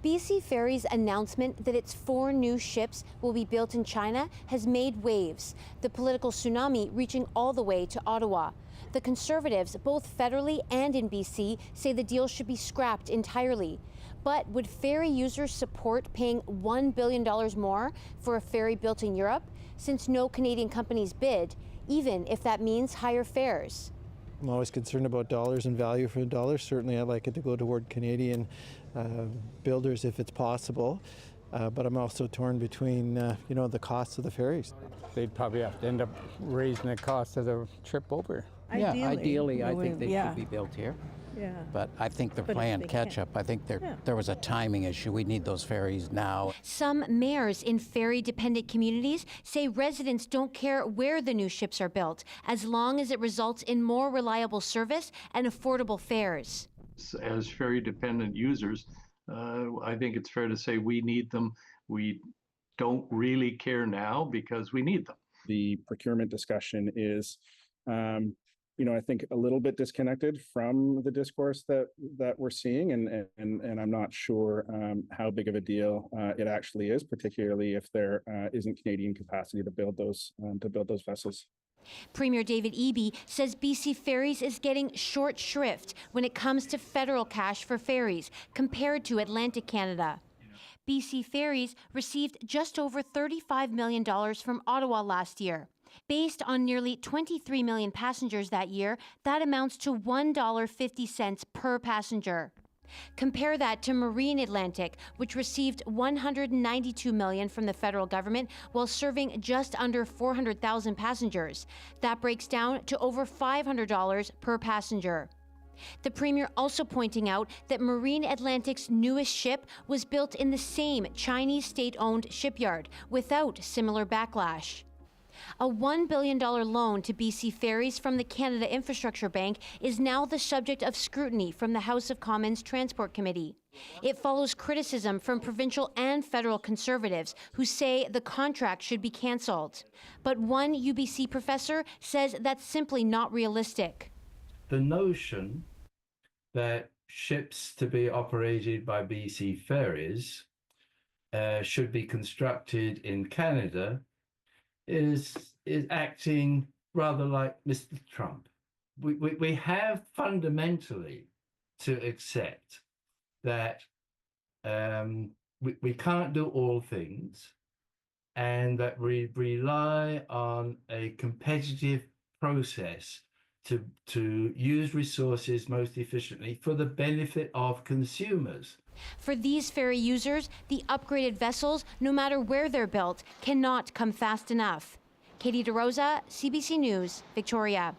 BC Ferries' announcement that its 4 new ships will be built in China has made waves, the political tsunami reaching all the way to Ottawa. The Conservatives, both federally and in BC, say the deal should be scrapped entirely. But would ferry users support paying $1 billion more for a ferry built in Europe, since no Canadian companies bid, even if that means higher fares? I'm always concerned about dollars and value for the dollar. Certainly I'd like it to go toward Canadian builders if it's possible. But I'm also torn between, the cost of the ferries. They'd probably have to end up raising the cost of the trip over. Ideally, I think they should be built here. Yeah. But I think they're playing catch-up. I think there was a timing issue. We need those ferries now. Some mayors in ferry-dependent communities say residents don't care where the new ships are built, as long as it results in more reliable service and affordable fares. As ferry-dependent users, I think it's fair to say we need them. We don't really care now because we need them. The procurement discussion is I think a little bit disconnected from the discourse that we're seeing, and I'm not sure how big of a deal it actually is, particularly if there isn't Canadian capacity to build those vessels. Premier David Eby says BC Ferries is getting short shrift when it comes to federal cash for ferries compared to Atlantic Canada. BC Ferries received just over $35 million from Ottawa last year. Based on nearly 23 million passengers that year, that amounts to $1.50 per passenger. Compare that to Marine Atlantic, which received $192 million from the federal government while serving just under 400,000 passengers. That breaks down to over $500 per passenger. The Premier also pointing out that Marine Atlantic's newest ship was built in the same Chinese state-owned shipyard without similar backlash. A $1 billion loan to BC Ferries from the Canada Infrastructure Bank is now the subject of scrutiny from the House of Commons Transport Committee. It follows criticism from provincial and federal Conservatives who say the contract should be cancelled. But one UBC professor says that's simply not realistic. The notion that ships to be operated by BC Ferries should be constructed in Canada is acting rather like Mr. Trump. We have fundamentally to accept that we can't do all things, and that we rely on a competitive process to use resources most efficiently for the benefit of consumers. For these ferry users, the upgraded vessels, no matter where they're built, cannot come fast enough. Katie DeRosa, CBC News, Victoria.